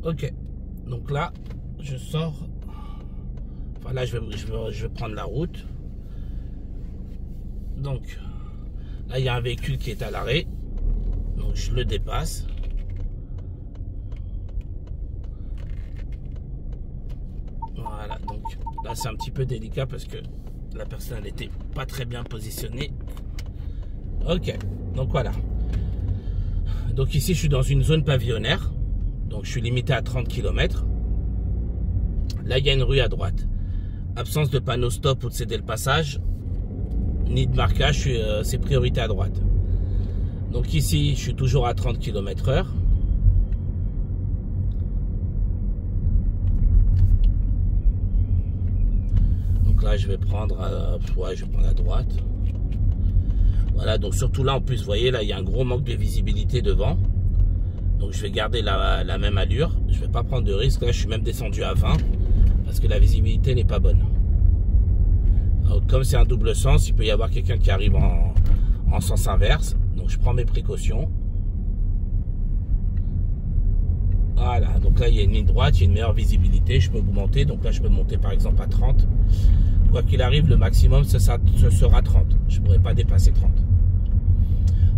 Ok, donc là, je sors. Enfin là, je vais prendre la route. Donc, là, il y a un véhicule qui est à l'arrêt. Donc, je le dépasse. Voilà, donc là, c'est un petit peu délicat parce que la personne n'était pas très bien positionnée. Ok, donc voilà. Donc ici, je suis dans une zone pavillonnaire. Donc, je suis limité à 30 km. Là, il y a une rue à droite. Absence de panneau stop ou de céder le passage, ni de marquage, c'est priorité à droite. Donc ici, je suis toujours à 30 km/h. Donc là, je vais prendre à droite. Voilà, donc surtout là, en plus, vous voyez, là, il y a un gros manque de visibilité devant. Donc je vais garder la même allure. Je ne vais pas prendre de risque. Là, je suis même descendu à 20 parce que la visibilité n'est pas bonne. Alors, comme c'est un double sens, il peut y avoir quelqu'un qui arrive en sens inverse. Donc je prends mes précautions. Voilà, donc là il y a une ligne droite, il y a une meilleure visibilité, je peux augmenter. Donc là je peux monter par exemple à 30. Quoi qu'il arrive, le maximum ce sera 30. Je ne pourrai pas dépasser 30.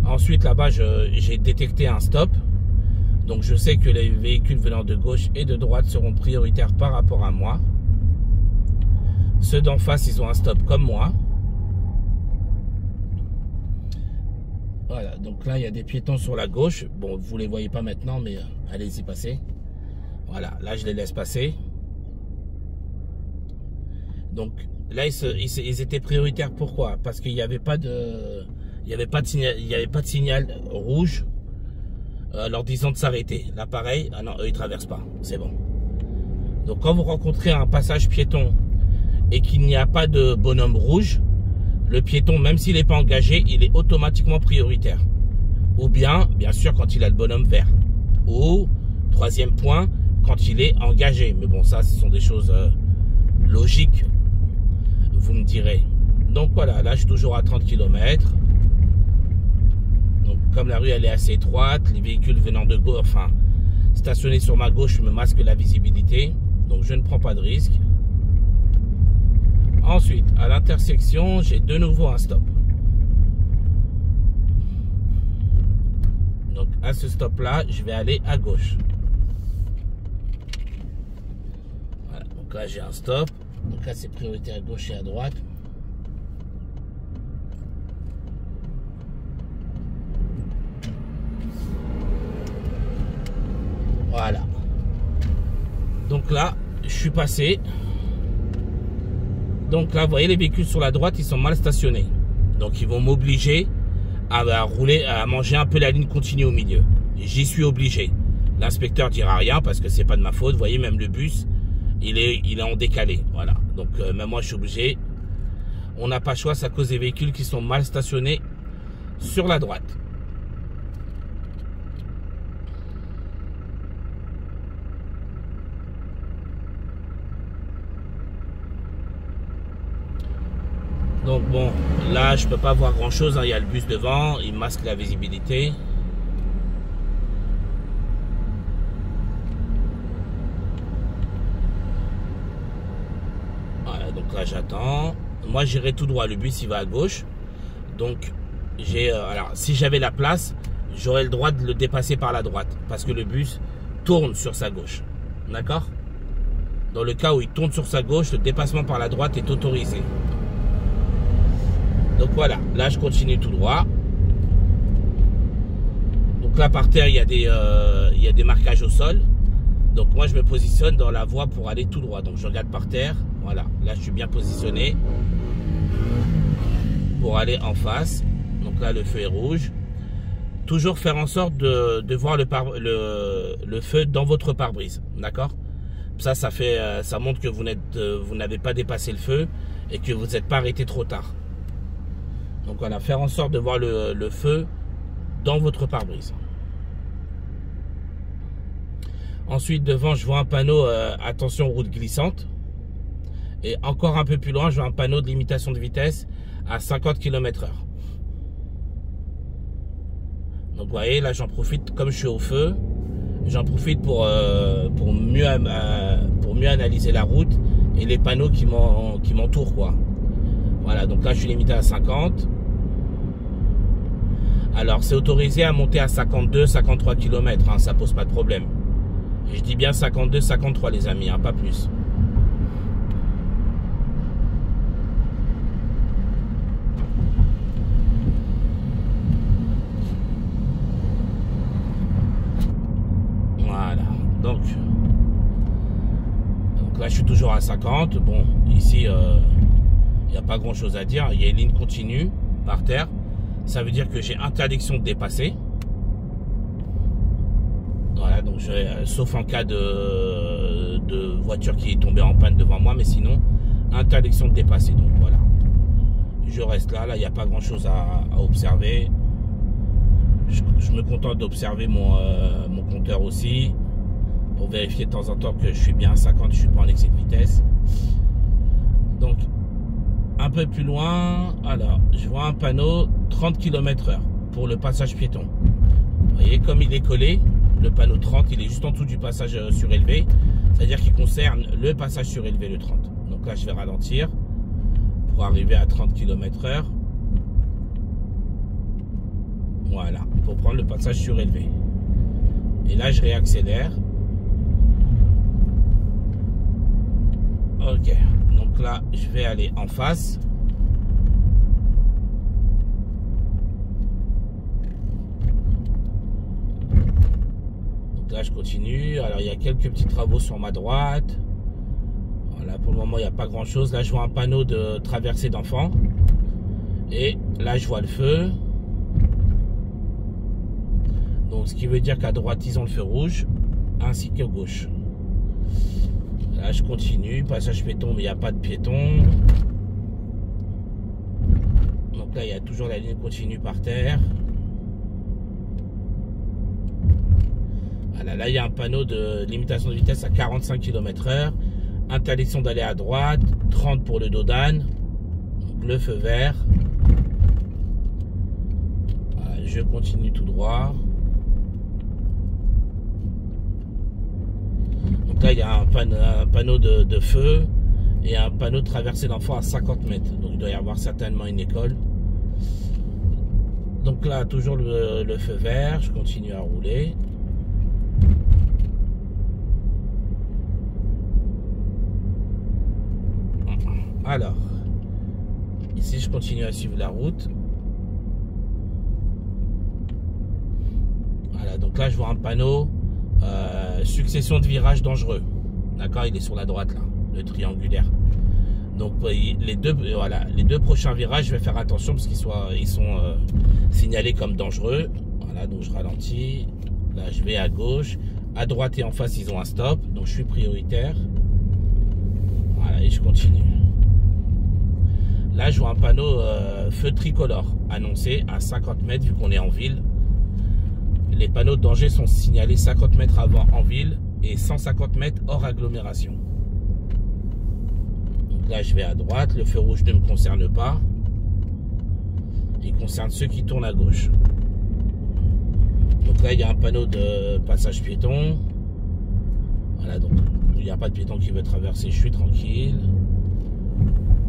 Ensuite là-bas j'ai détecté un stop. Donc je sais que les véhicules venant de gauche et de droite seront prioritaires par rapport à moi. Ceux d'en face, ils ont un stop comme moi. Voilà, donc là, il y a des piétons sur la gauche. Bon, vous ne les voyez pas maintenant, mais allez-y, passez. Voilà, là, je les laisse passer. Donc là, ils étaient prioritaires. Pourquoi? Parce qu'il n'y avait pas de... Il n'y avait pas de signal rouge leur disant de s'arrêter. Là, pareil, ah non, eux, ils ne traversent pas. C'est bon. Donc, quand vous rencontrez un passage piéton et qu'il n'y a pas de bonhomme rouge, le piéton, même s'il n'est pas engagé, il est automatiquement prioritaire. Ou bien sûr, quand il a le bonhomme vert. Ou, troisième point, quand il est engagé. Mais bon, ça, ce sont des choses logiques, vous me direz. Donc voilà, là, je suis toujours à 30 km. Donc, comme la rue, elle est assez étroite, les véhicules venant de gauche, enfin, stationnés sur ma gauche me masquent la visibilité. Donc, je ne prends pas de risque. Ensuite, à l'intersection, j'ai de nouveau un stop. Donc, à ce stop-là, je vais aller à gauche. Voilà, donc là, j'ai un stop. Donc là, c'est priorité à gauche et à droite. Voilà. Donc là, je suis passé. Donc là, vous voyez les véhicules sur la droite, ils sont mal stationnés. Donc ils vont m'obliger à rouler, à manger un peu la ligne continue au milieu. J'y suis obligé. L'inspecteur dira rien parce que c'est pas de ma faute. Vous voyez, même le bus, il est en décalé. Voilà. Donc même moi, je suis obligé. On n'a pas le choix, c'est à cause des véhicules qui sont mal stationnés sur la droite. Donc bon, là je peux pas voir grand chose, hein. Il y a le bus devant, il masque la visibilité. Voilà, donc là j'attends. Moi j'irai tout droit, le bus il va à gauche. Donc alors si j'avais la place, j'aurais le droit de le dépasser par la droite. Parce que le bus tourne sur sa gauche. D'accord? Dans le cas où il tourne sur sa gauche, le dépassement par la droite est autorisé. Donc voilà, là je continue tout droit. Donc là par terre il y a des marquages au sol. Donc moi je me positionne dans la voie pour aller tout droit. Donc je regarde par terre. Voilà, là je suis bien positionné pour aller en face. Donc là le feu est rouge. Toujours faire en sorte de voir le feu dans votre pare-brise. D'accord? Ça montre que vous n'avez pas dépassé le feu et que vous n'êtes pas arrêté trop tard. Donc voilà, faire en sorte de voir le feu dans votre pare-brise. Ensuite, devant, je vois un panneau attention route glissante. Et encore un peu plus loin, je vois un panneau de limitation de vitesse à 50 km/h. Donc vous voyez, là j'en profite, comme je suis au feu, j'en profite pour mieux analyser la route et les panneaux qui m'entourent, quoi. Voilà, donc là je suis limité à 50. Alors c'est autorisé à monter à 52, 53 km, hein, ça pose pas de problème. Et je dis bien 52, 53 les amis, hein, pas plus. Voilà, donc là je suis toujours à 50. Bon, ici il n'y a pas grand chose à dire, il y a une ligne continue par terre. Ça veut dire que j'ai interdiction de dépasser. Voilà, donc sauf en cas de voiture qui est tombée en panne devant moi, mais sinon, interdiction de dépasser. Donc voilà, je reste là, il n'y a pas grand chose à observer. Je me contente d'observer mon compteur aussi, pour vérifier de temps en temps que je suis bien à 50, je ne suis pas en excès de vitesse. Donc, un peu plus loin, alors, je vois un panneau 30 km/h pour le passage piéton. Vous voyez, comme il est collé, le panneau 30, il est juste en dessous du passage surélevé. C'est-à-dire qu'il concerne le passage surélevé, le 30. Donc là, je vais ralentir pour arriver à 30 km/h. Voilà, pour prendre le passage surélevé. Et là, je réaccélère. Ok, donc là, je vais aller en face. Donc là, je continue. Alors, il y a quelques petits travaux sur ma droite. Voilà, pour le moment, il n'y a pas grand-chose. Là, je vois un panneau de traversée d'enfants. Et là, je vois le feu. Donc, ce qui veut dire qu'à droite, ils ont le feu rouge, ainsi qu'à gauche. Là, je continue. Passage piéton, mais il n'y a pas de piéton. Donc là, il y a toujours la ligne continue par terre. Voilà, là, il y a un panneau de limitation de vitesse à 45 km/h. Interdiction d'aller à droite. 30 pour le dos d'âne. Le feu vert. Voilà, je continue tout droit. Donc là, il y a un panneau de feu et un panneau de traversée d'enfants à 50 mètres. Donc il doit y avoir certainement une école. Donc là, toujours le feu vert. Je continue à rouler. Alors, ici, je continue à suivre la route. Voilà, donc là, je vois un panneau. Succession de virages dangereux. D'accord, il est sur la droite là, le triangulaire. Donc les deux prochains virages, je vais faire attention parce ils sont signalés comme dangereux. Voilà, donc je ralentis. Là, je vais à gauche. À droite et en face, ils ont un stop. Donc je suis prioritaire. Voilà, et je continue. Là, je vois un panneau feu tricolore annoncé à 50 mètres vu qu'on est en ville. Les panneaux de danger sont signalés 50 mètres avant en ville et 150 mètres hors agglomération. Donc là, je vais à droite. Le feu rouge ne me concerne pas. Il concerne ceux qui tournent à gauche. Donc là, il y a un panneau de passage piéton. Voilà, donc il n'y a pas de piéton qui veut traverser. Je suis tranquille.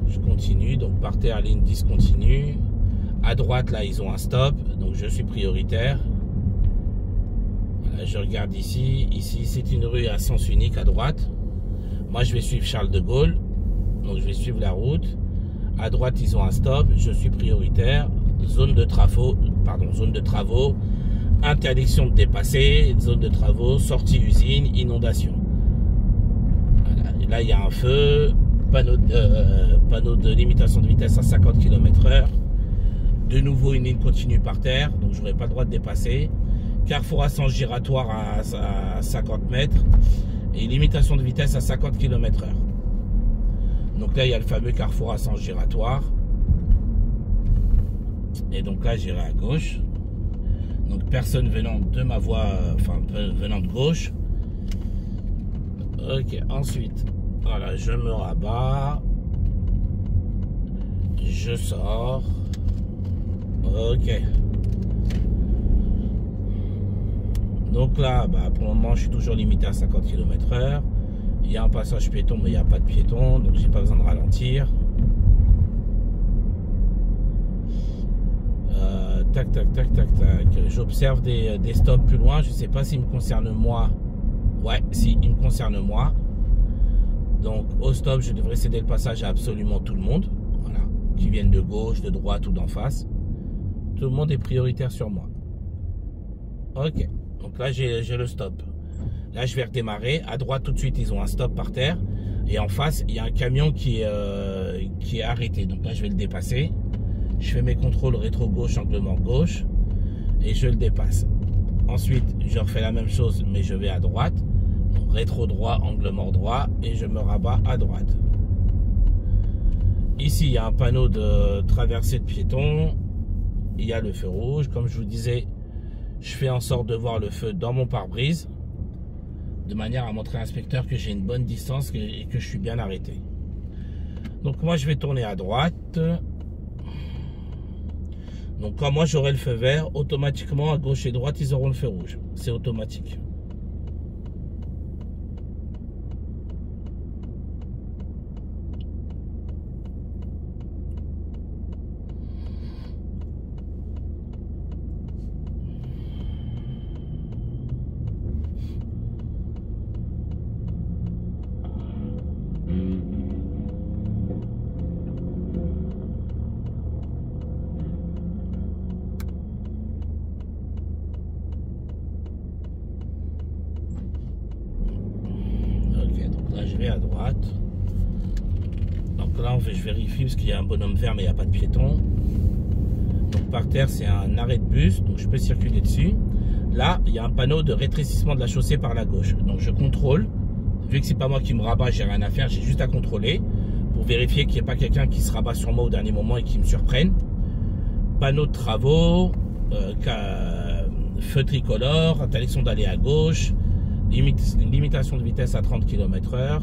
Je continue. Donc par terre, ligne discontinue. À droite, là, ils ont un stop. Donc je suis prioritaire. Je regarde ici. Ici, c'est une rue à sens unique à droite. Moi, je vais suivre Charles de Gaulle. Donc, je vais suivre la route. À droite, ils ont un stop. Je suis prioritaire. Zone de travaux. Interdiction de dépasser. Zone de travaux. Sortie usine. Inondation. Voilà. Et là, il y a un feu. Panneau de limitation de vitesse à 50 km/h. De nouveau, une ligne continue par terre. Donc, je n'aurai pas le droit de dépasser. Carrefour à sens giratoire à 50 mètres et limitation de vitesse à 50 km/h. Donc là, il y a le fameux carrefour à sens giratoire. Et donc là, j'irai à gauche. Donc personne venant de ma voie, enfin venant de gauche. Ok, ensuite, voilà, je me rabats. Je sors. Ok. Donc là, pour le moment, je suis toujours limité à 50 km/h. Il y a un passage piéton, mais il n'y a pas de piéton, donc j'ai pas besoin de ralentir. Tac, tac, tac, tac, tac. J'observe des stops plus loin. Je sais pas s'ils me concernent moi. Ouais, si, ils me concernent moi. Donc au stop, je devrais céder le passage à absolument tout le monde. Voilà. Qui viennent de gauche, de droite ou d'en face. Tout le monde est prioritaire sur moi. Ok. Donc là, j'ai le stop. Là, je vais redémarrer. À droite, tout de suite, ils ont un stop par terre. Et en face, il y a un camion qui est arrêté. Donc là, je vais le dépasser. Je fais mes contrôles rétro-gauche, angle mort gauche. Et je le dépasse. Ensuite, je refais la même chose, mais je vais à droite. Donc rétro-droit, angle mort droit. Et je me rabats à droite. Ici, il y a un panneau de traversée de piétons. Il y a le feu rouge. Comme je vous disais, je fais en sorte de voir le feu dans mon pare-brise. De manière à montrer à l'inspecteur que j'ai une bonne distance et que je suis bien arrêté. Donc moi, je vais tourner à droite. Donc quand moi j'aurai le feu vert, automatiquement à gauche et droite ils auront le feu rouge. C'est automatique. À droite. Donc là je vérifie parce qu'il y a un bonhomme vert mais il n'y a pas de piéton. Donc par terre c'est un arrêt de bus, donc je peux circuler dessus. Là il y a un panneau de rétrécissement de la chaussée par la gauche. Donc je contrôle. Vu que c'est pas moi qui me rabat, j'ai rien à faire, j'ai juste à contrôler pour vérifier qu'il n'y ait pas quelqu'un qui se rabat sur moi au dernier moment et qui me surprenne. Panneau de travaux, feu tricolore, interdiction d'aller à gauche. Limitation de vitesse à 30 km/h,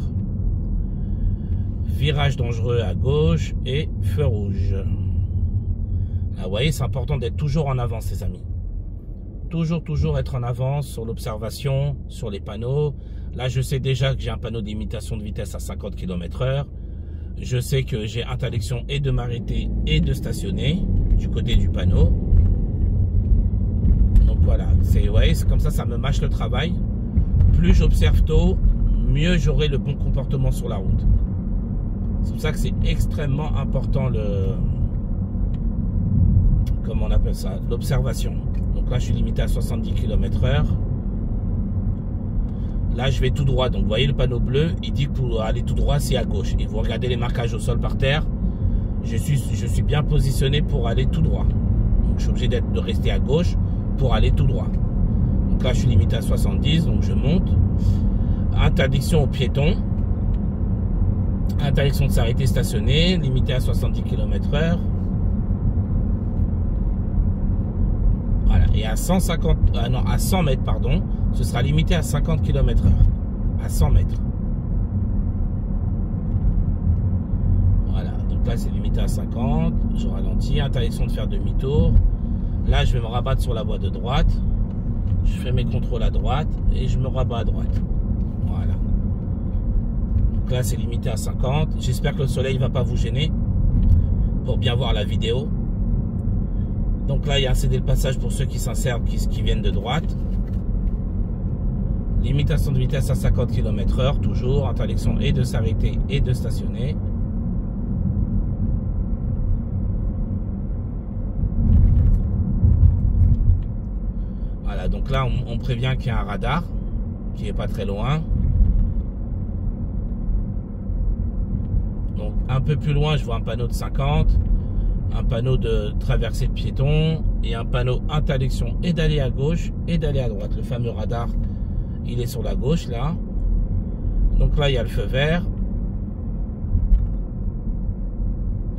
virage dangereux à gauche et feu rouge. Là, vous voyez, c'est important d'être toujours en avance, les amis. Toujours être en avance sur l'observation, sur les panneaux. Là, je sais déjà que j'ai un panneau de limitation de vitesse à 50 km/h. Je sais que j'ai interdiction et de m'arrêter et de stationner du côté du panneau. Donc voilà, c'est comme ça me mâche le travail. Plus j'observe tôt, mieux j'aurai le bon comportement sur la route. C'est pour ça que c'est extrêmement important comment on appelle ça, l'observation. Donc là je suis limité à 70 km/h. Là je vais tout droit. Donc vous voyez le panneau bleu, il dit que pour aller tout droit c'est à gauche. Et vous regardez les marquages au sol par terre. Je suis bien positionné pour aller tout droit. Donc je suis obligé de rester à gauche pour aller tout droit. Donc là je suis limité à 70, donc je monte. Interdiction aux piétons. Interdiction de s'arrêter stationner, limité à 70 km/h. Voilà, et à 100 mètres, pardon, ce sera limité à 50 km/h. À 100 mètres. Voilà, donc là c'est limité à 50, je ralentis, interdiction de faire demi-tour. Là je vais me rabattre sur la voie de droite. Je fais mes contrôles à droite et je me rabats à droite. Voilà. Donc là, c'est limité à 50. J'espère que le soleil ne va pas vous gêner pour bien voir la vidéo. Donc là, il y a un cédé le passage pour ceux qui s'insèrent, qui viennent de droite. Limitation de vitesse à 50 km/h, toujours. Interdiction et de s'arrêter et de stationner. Voilà, donc là on prévient qu'il y a un radar qui est pas très loin. Donc un peu plus loin je vois un panneau de 50, un panneau de traversée de piétons et un panneau interdiction et d'aller à gauche et d'aller à droite. Le fameux radar il est sur la gauche là. Donc là il y a le feu vert.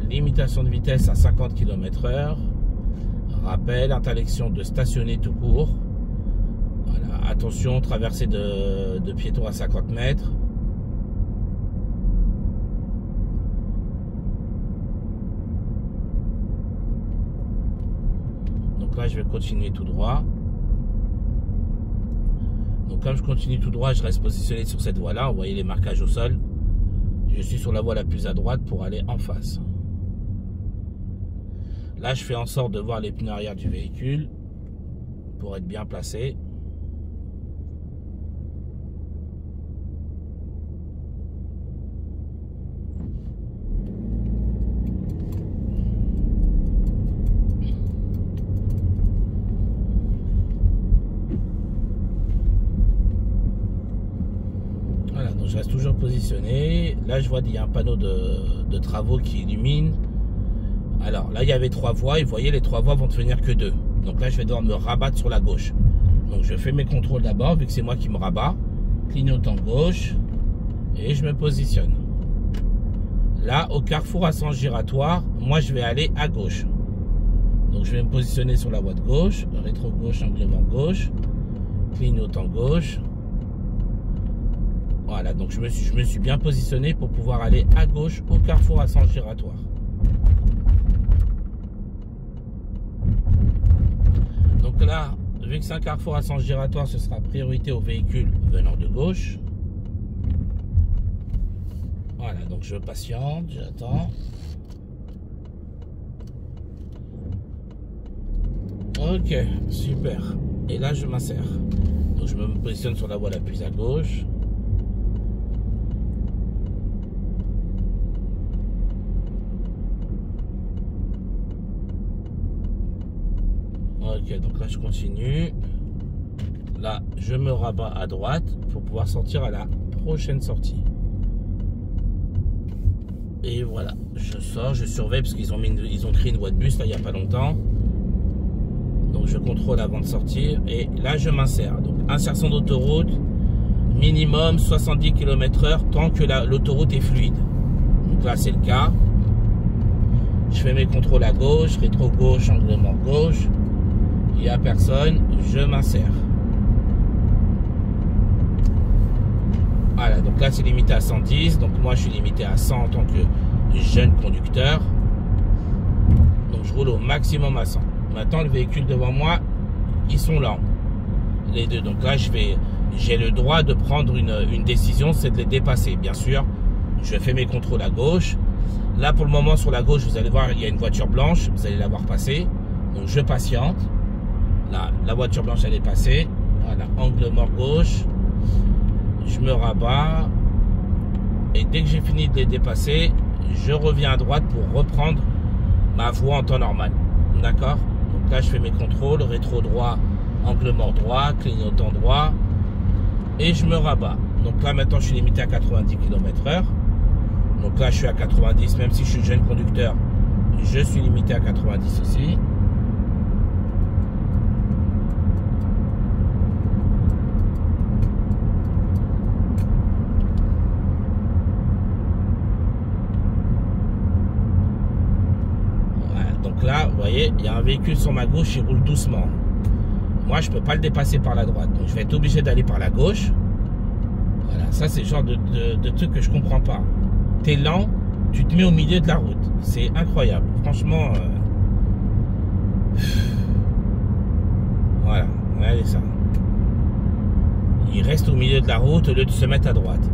Limitation de vitesse à 50 km/h. Rappel, interdiction de stationner tout court. Voilà, attention, traversée de piétons à 50 mètres. Donc là, je vais continuer tout droit. Donc comme je continue tout droit, je reste positionné sur cette voie là. Vous voyez les marquages au sol. Je suis sur la voie la plus à droite pour aller en face. Là je fais en sorte de voir les pneus arrière du véhicule pour être bien placé. Je reste toujours positionné. Là, je vois qu'il y a un panneau de travaux qui illumine. Alors là, il y avait 3 voies. Et vous voyez, les 3 voies vont devenir que 2. Donc là, je vais devoir me rabattre sur la gauche. Donc je fais mes contrôles d'abord, vu que c'est moi qui me rabats. Clignotant gauche. Et je me positionne. Là, au carrefour à sens giratoire, moi, je vais aller à gauche. Donc je vais me positionner sur la voie de gauche. Rétro-gauche, anglement gauche. Clignotant gauche. Voilà, donc je me suis bien positionné pour pouvoir aller à gauche au carrefour à sens giratoire. Donc là, vu que c'est un carrefour à sens giratoire, ce sera priorité aux véhicules venant de gauche. Voilà, donc je patiente, j'attends. Ok, super. Et là, je m'insère. Donc je me positionne sur la voie la plus à gauche. Ok, donc là je continue. Là, je me rabats à droite pour pouvoir sortir à la prochaine sortie. Et voilà, je sors, je surveille parce qu'ils ont créé une voie de bus là il n'y a pas longtemps. Donc je contrôle avant de sortir et là je m'insère. Donc insertion d'autoroute, minimum 70 km/h tant que l'autoroute est fluide. Donc là c'est le cas. Je fais mes contrôles à gauche, rétro-gauche, anglement gauche. Il n'y a personne, je m'insère. Voilà, donc là c'est limité à 110, donc moi je suis limité à 100 en tant que jeune conducteur. Donc je roule au maximum à 100. Maintenant le véhicule devant moi, ils sont lents. Les deux, donc là j'ai le droit de prendre une décision, c'est de les dépasser. Bien sûr, je fais mes contrôles à gauche. Là pour le moment sur la gauche, vous allez voir, il y a une voiture blanche, vous allez la voir passer. Donc je patiente. Là, la voiture blanche elle est passée. Voilà, angle mort gauche. Je me rabats. Et dès que j'ai fini de les dépasser, je reviens à droite pour reprendre ma voie en temps normal. D'accord? Donc là, je fais mes contrôles. Rétro droit, angle mort droit, clignotant droit. Et je me rabats. Donc là, maintenant, je suis limité à 90 km/h. Donc là, je suis à 90. Même si je suis jeune conducteur, je suis limité à 90 aussi. Donc là, vous voyez, il y a un véhicule sur ma gauche, il roule doucement. Moi, je ne peux pas le dépasser par la droite. Donc, je vais être obligé d'aller par la gauche. Voilà, ça, c'est le genre de truc que je comprends pas. Tu es lent, tu te mets au milieu de la route. C'est incroyable. Franchement, voilà, regardez ça. Il reste au milieu de la route au lieu de se mettre à droite.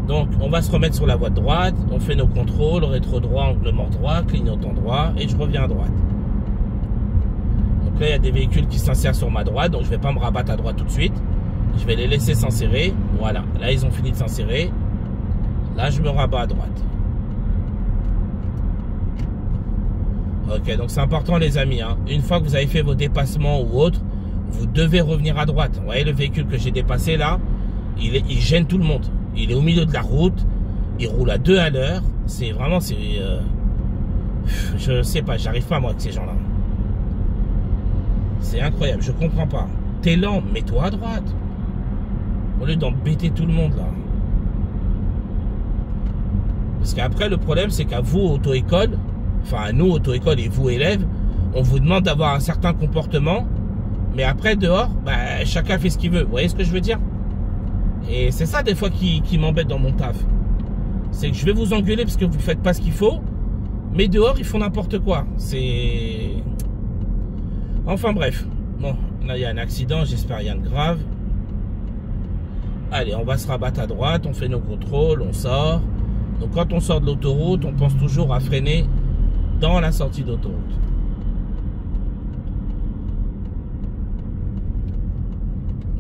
Donc, on va se remettre sur la voie de droite, on fait nos contrôles, rétro droit, angle mort droit, clignotant droit, et je reviens à droite. Donc là, il y a des véhicules qui s'insèrent sur ma droite, donc je ne vais pas me rabattre à droite tout de suite. Je vais les laisser s'insérer. Voilà, là, ils ont fini de s'insérer. Là, je me rabats à droite. Ok, donc c'est important, les amis. Hein. Une fois que vous avez fait vos dépassements ou autres, vous devez revenir à droite. Vous voyez le véhicule que j'ai dépassé là, il gêne tout le monde. Il est au milieu de la route, il roule à 2 à l'heure. C'est vraiment, je sais pas, j'arrive pas moi avec ces gens-là. C'est incroyable, je comprends pas. T'es lent, mets-toi à droite. Au lieu d'embêter tout le monde là. Parce qu'après le problème c'est qu'à vous auto-école, enfin à nous auto-école et vous élèves, on vous demande d'avoir un certain comportement, mais après dehors, bah, chacun fait ce qu'il veut. Vous voyez ce que je veux dire? Et c'est ça des fois qui m'embête dans mon taf. C'est que je vais vous engueuler parce que vous ne faites pas ce qu'il faut, mais dehors ils font n'importe quoi. C'est... Enfin bref. Bon, Là, il y a un accident, j'espère rien de grave. Allez, on va se rabattre à droite, on fait nos contrôles, on sort. Donc quand on sort de l'autoroute, on pense toujours à freiner dans la sortie d'autoroute.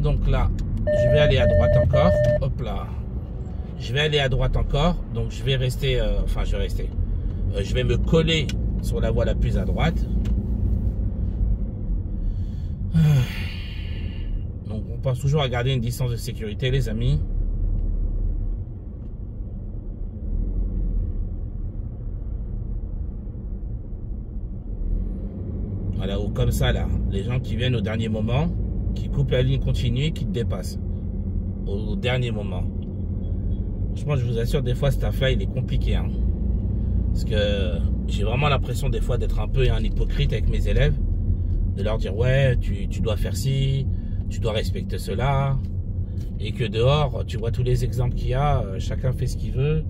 Donc là, je vais aller à droite encore. Hop là. Je vais aller à droite encore. Donc je vais rester... je vais me coller sur la voie la plus à droite. Donc on pense toujours à garder une distance de sécurité, les amis. Voilà, ou comme ça là, les gens qui viennent au dernier moment, qui coupent la ligne continue et qui te dépassent au dernier moment. Franchement, je vous assure, des fois cet affaire il est compliqué, hein. Parce que j'ai vraiment l'impression des fois d'être un peu un hypocrite avec mes élèves, de leur dire ouais, tu dois faire ci, tu dois respecter cela, et que dehors, tu vois tous les exemples qu'il y a, chacun fait ce qu'il veut.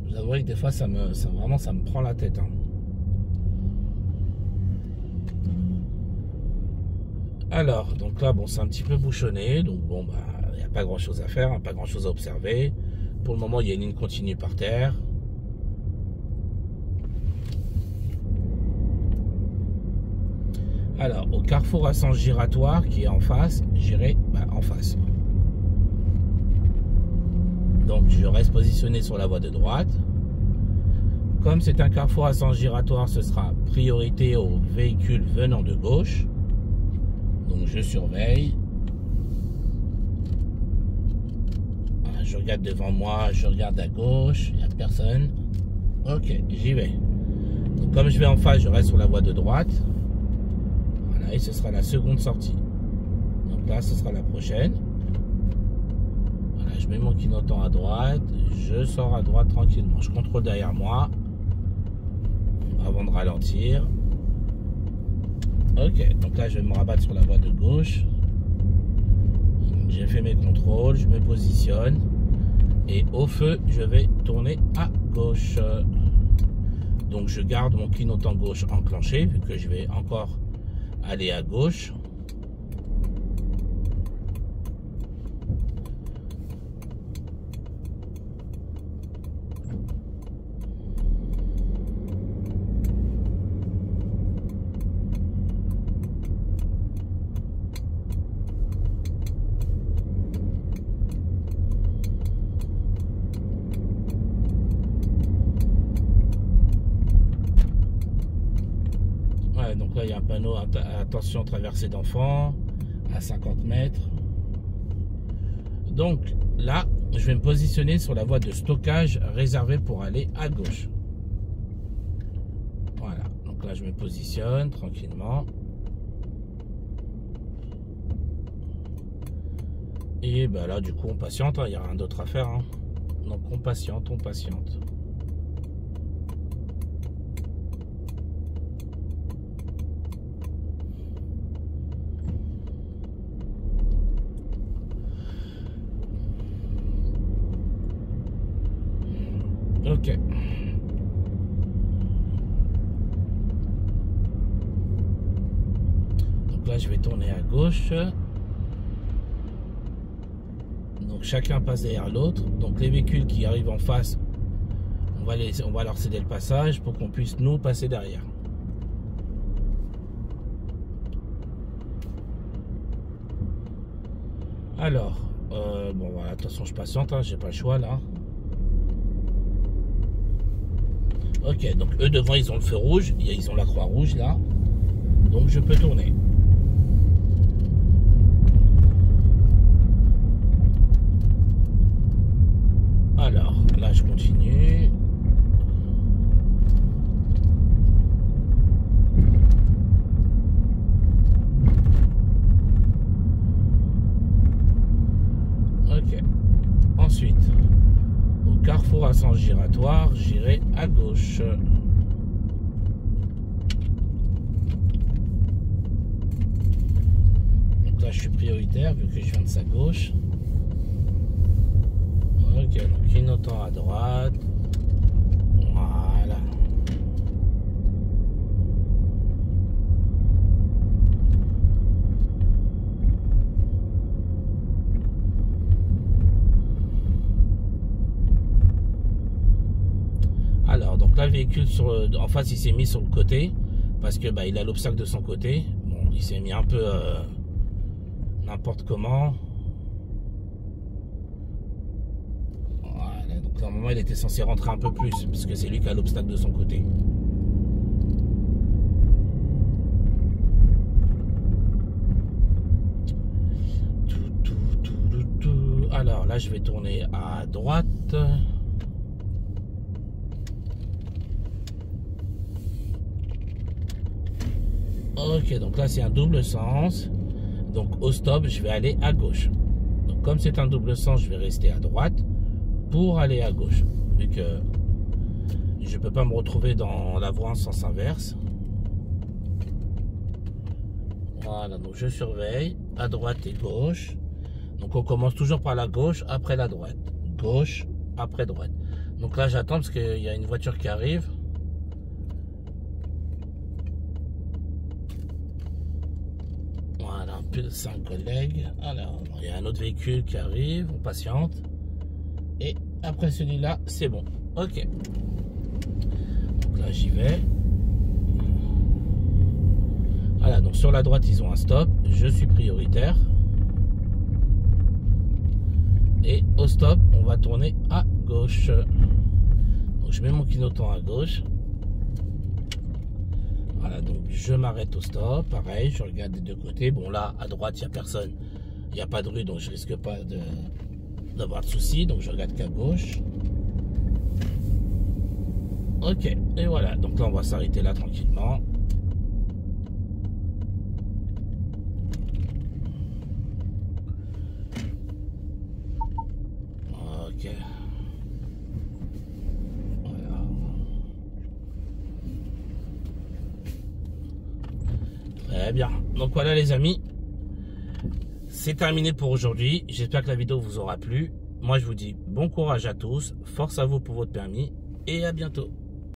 Vous avouez que des fois, ça me prend la tête, hein. Alors, donc là, bon, c'est un petit peu bouchonné, donc bon, bah, il n'y a pas grand chose à faire, hein, pas grand chose à observer. Pour le moment, il y a une ligne continue par terre. Alors, au carrefour à sens giratoire qui est en face, j'irai en face. Donc, je reste positionné sur la voie de droite. Comme c'est un carrefour à sens giratoire, ce sera priorité aux véhicules venant de gauche. Donc, je surveille. Je regarde devant moi, je regarde à gauche, il n'y a personne. Ok, j'y vais. Donc, comme je vais en face, je reste sur la voie de droite. Et ce sera la seconde sortie. Donc là, ce sera la prochaine. Voilà, je mets mon clignotant à droite. Je sors à droite tranquillement. Je contrôle derrière moi avant de ralentir. Ok, donc là, je vais me rabattre sur la voie de gauche. J'ai fait mes contrôles. Je me positionne. Et au feu, je vais tourner à gauche. Donc, je garde mon clignotant gauche enclenché vu que je vais encore aller à gauche. Donc là, il y a un panneau attention traversée d'enfants à 50 mètres. Donc là, je vais me positionner sur la voie de stockage réservée pour aller à gauche. Voilà, donc là, je me positionne tranquillement. Et ben là, du coup, on patiente, hein, il n'y a rien d'autre à faire, hein. Donc on patiente, on patiente. Ok. Donc là, je vais tourner à gauche. Donc chacun passe derrière l'autre. Donc les véhicules qui arrivent en face, on va leur céder le passage pour qu'on puisse nous passer derrière. Alors, bon voilà, attention, je patiente, hein, j'ai pas le choix là. Ok, donc eux devant ils ont le feu rouge, ils ont la croix rouge là, donc je peux tourner. Alors, là je continue. Ok, ensuite carrefour à sens giratoire, j'irai à gauche. Donc là, je suis prioritaire vu que je viens de sa gauche. Ok, donc clignotant à droite. Voilà. véhicule en face, il s'est mis sur le côté parce que bah, il a l'obstacle de son côté. Bon, il s'est mis un peu n'importe comment. Voilà, donc normalement il était censé rentrer un peu plus parce que c'est lui qui a l'obstacle de son côté. Alors là, je vais tourner à droite. Ok, donc là c'est un double sens. Donc au stop, je vais aller à gauche. Donc comme c'est un double sens, je vais rester à droite pour aller à gauche. Vu que je ne peux pas me retrouver dans la voie en sens inverse. Voilà, donc je surveille à droite et gauche. Donc on commence toujours par la gauche, après la droite. Gauche, après droite. Donc là j'attends parce qu'il y a une voiture qui arrive. Voilà, c'est un collègue. Alors, il y a un autre véhicule qui arrive, on patiente. Et après celui-là, c'est bon. Ok. Donc là j'y vais. Voilà, donc sur la droite ils ont un stop. Je suis prioritaire. Et au stop, on va tourner à gauche. Donc je mets mon clignotant à gauche. Voilà, donc je m'arrête au stop. Pareil, je regarde des deux côtés. Bon là, à droite, il n'y a personne. Il n'y a pas de rue, donc je risque pas d'avoir de soucis. Donc je regarde qu'à gauche. Ok, et voilà. Donc là, on va s'arrêter là tranquillement. Ok. Voilà. Très bien. Donc voilà les amis. C'est terminé pour aujourd'hui. J'espère que la vidéo vous aura plu. Moi je vous dis bon courage à tous. Force à vous pour votre permis. Et à bientôt.